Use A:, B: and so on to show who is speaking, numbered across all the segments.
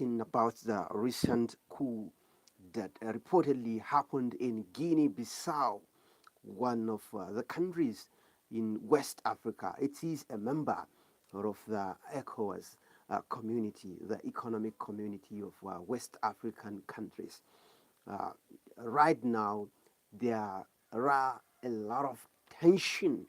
A: about the recent coup that reportedly happened in Guinea-Bissau, one of the countries in West Africa. It is a member of the ECOWAS community, the economic community of West African countries. Uh, right now, there are a lot of tension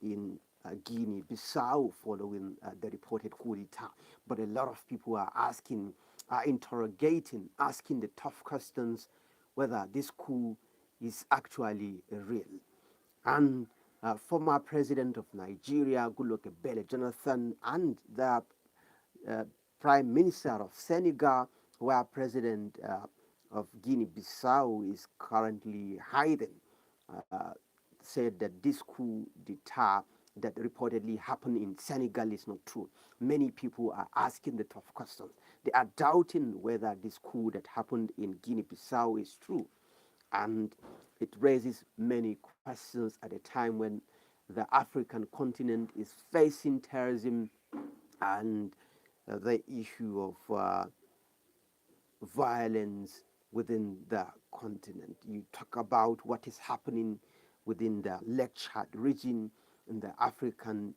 A: in Guinea-Bissau following the reported coup d'etat. But a lot of people are asking, are interrogating, asking the tough questions whether this coup is actually real. And former president of Nigeria, Goodluck Ebele Jonathan, and the uh, prime minister of Senegal, where president of Guinea-Bissau is currently hiding, uh, said that this coup d'etat that reportedly happened in Senegal is not true. Many people are asking the tough questions. They are doubting whether this coup that happened in Guinea-Bissau is true. And it raises many questions at a time when the African continent is facing terrorism and the issue of violence within the continent. You talk about what is happening within the Lake Chad region in the African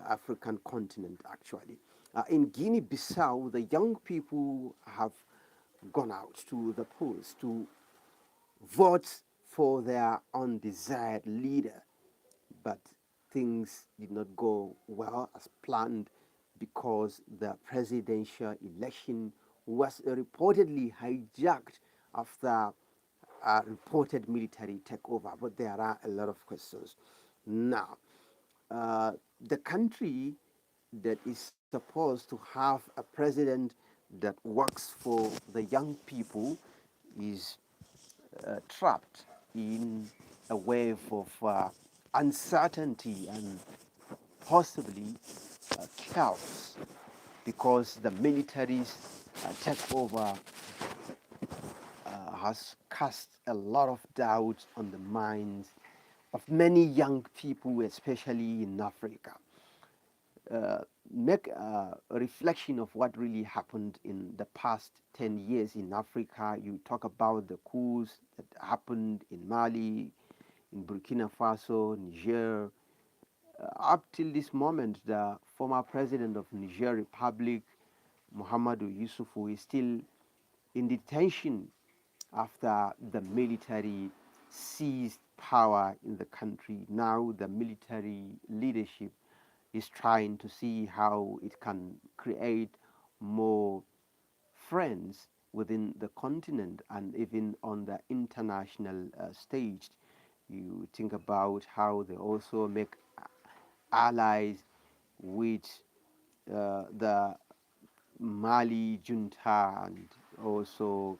A: African continent actually. In Guinea-Bissau, the young people have gone out to the polls to vote for their undesired leader, but things did not go well as planned because the presidential election was reportedly hijacked after a reported military takeover. But there are a lot of questions. Now, the country that is supposed to have a president that works for the young people is trapped in a wave of uncertainty and possibly chaos because the military's takeover has cast a lot of doubt on the minds of many young people, especially in Africa. Make a reflection of what really happened in the past 10 years in Africa. You talk about the coups that happened in Mali, in Burkina Faso, Niger. Up till this moment, the former president of Niger Republic, Muhammadu Yusufu, is still in detention after the military seized power in the country. Now the military leadership is trying to see how it can create more friends within the continent and even on the international stage. You think about how they also make allies with the Mali junta and also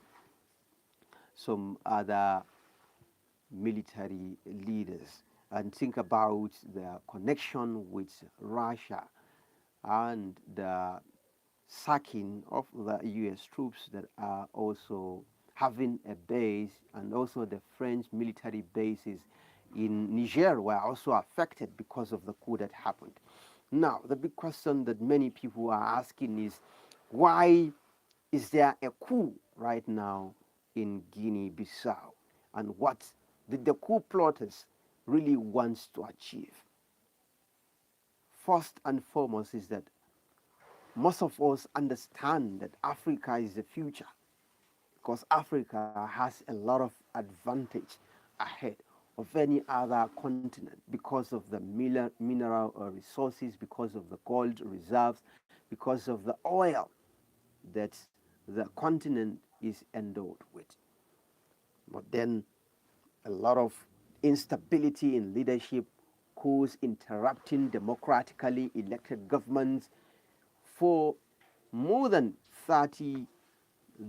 A: some other military leaders, and think about the connection with Russia and the sacking of the US troops that are also having a base, and also the French military bases in Niger were also affected because of the coup that happened. Now, the big question that many people are asking is why is there a coup right now in Guinea-Bissau? And what did the coup plotters really want to achieve? First and foremost is that most of us understand that Africa is the future because Africa has a lot of advantage ahead of any other continent because of the mineral resources, because of the gold reserves, because of the oil that the continent is endowed with. But then a lot of instability in leadership, coups interrupting democratically elected governments for more than 30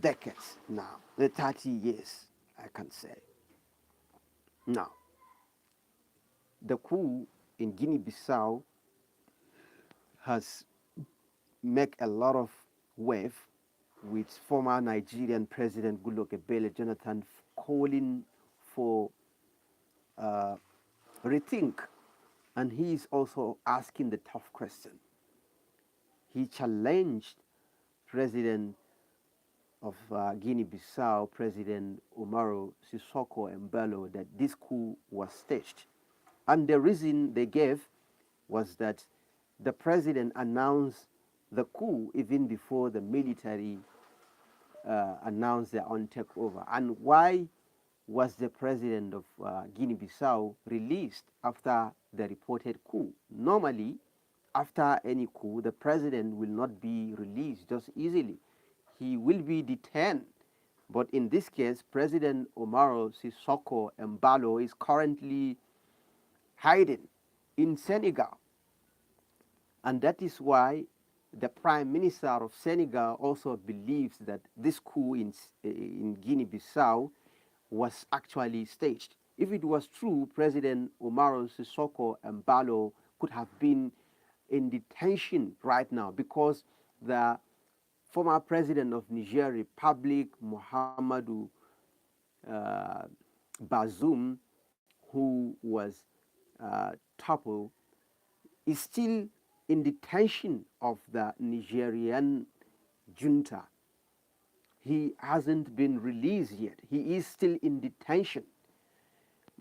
A: decades now, the 30 years, I can say. Now, the coup in Guinea-Bissau has made a lot of wave with former Nigerian President Goodluck Ebele Jonathan calling for uh, rethink, and he is also asking the tough question: He challenged President of Guinea-Bissau, President Umaro, Sissoko, Embalo, that this coup was staged. And the reason they gave was that the president announced the coup even before the military announced their own takeover. And why was the president of Guinea-Bissau released after the reported coup? Normally, after any coup, the president will not be released just easily. He will be detained. But in this case, President Umaro Sissoko Embalo is currently hiding in Senegal. And that is why the Prime Minister of Senegal also believes that this coup in Guinea-Bissau was actually staged. If it was true, President Umaro Sissoko Embalo could have been in detention right now, because the former president of Niger Republic, Muhammadu uh, Bazoum, who was toppled, is still in detention of the Nigerian junta. He hasn't been released yet. He is still in detention.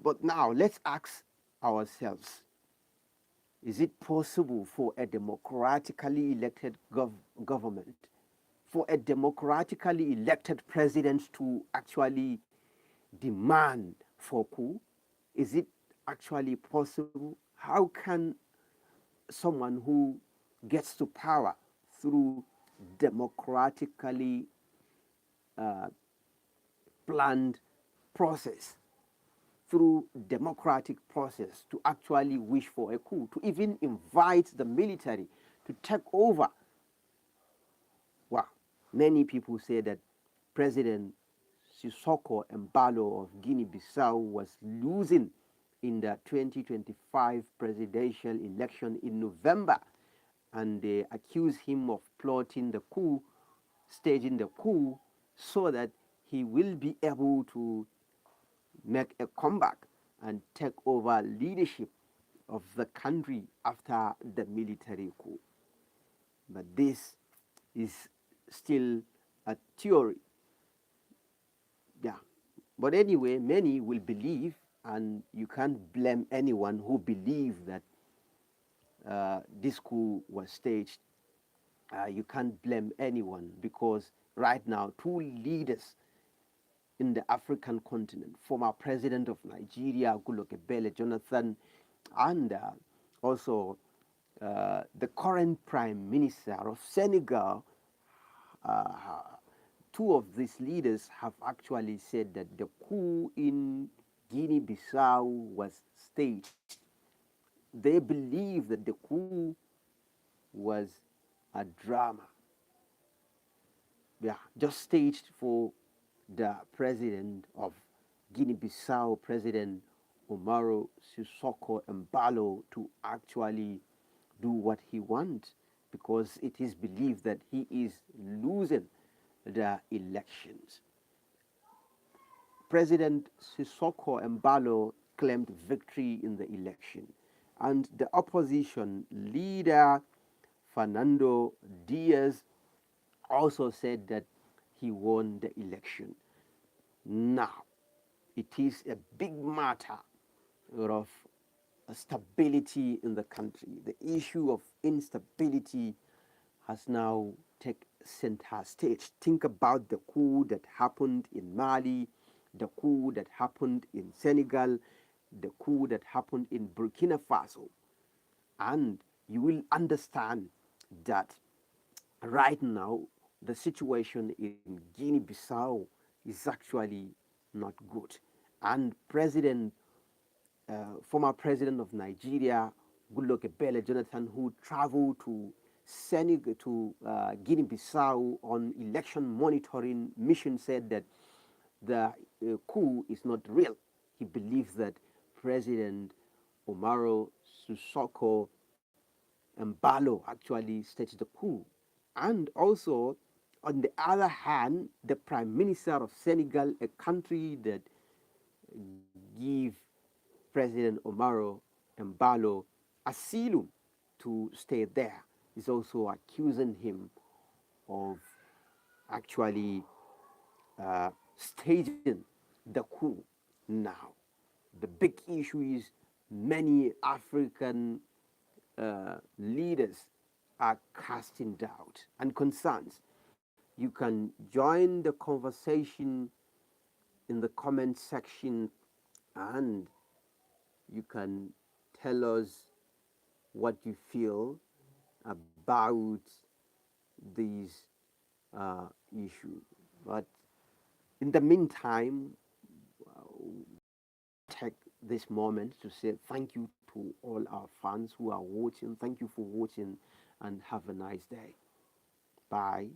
A: But now let's ask ourselves, is it possible for a democratically elected government, for a democratically elected president to actually demand for coup? Is it actually possible? How can someone who gets to power through democratically uh, planned process, through democratic process, to actually wish for a coup, to even invite the military to take over? Well, many people say that President Sissoko Embalo of Guinea-Bissau was losing in the 2025 presidential election in November, and they accuse him of plotting the coup, staging the coup, so that he will be able to make a comeback and take over leadership of the country after the military coup. But this is still a theory. Yeah. But anyway, many will believe, and you can't blame anyone who believes that this coup was staged. You can't blame anyone, because right now, two leaders in the African continent, former president of Nigeria, Goodluck Ebele Jonathan, and also the current prime minister of Senegal, uh, two of these leaders have actually said that the coup in Guinea-Bissau was staged. They believe that the coup was a drama, yeah, just staged for the president of Guinea-Bissau, President Umaro Sissoko Embalo, to actually do what he wants, because it is believed that he is losing the elections. President Sissoko Embalo claimed victory in the election, and the opposition leader Fernando Diaz also said that he won the election. Now, it is a big matter of stability in the country. The issue of instability has now taken center stage. Think about the coup that happened in Mali, the coup that happened in Senegal, the coup that happened in Burkina Faso, and you will understand that right now the situation in Guinea-Bissau is actually not good. And former president of Nigeria, Goodluck Ebele Jonathan, who traveled to Senegal, to Guinea-Bissau on election monitoring mission, said that the coup is not real. He believes that President Umaro Sissoko Embalo actually staged the coup. And also, on the other hand, the Prime Minister of Senegal, a country that give President Umaro Embalo asylum to stay there, is also accusing him of actually staging the coup now. The big issue is many African leaders are casting doubt and concerns. You can join the conversation in the comment section, and you can tell us what you feel about these issues. But in the meantime, take this moment to say thank you to all our fans who are watching. Thank you for watching and have a nice day. Bye.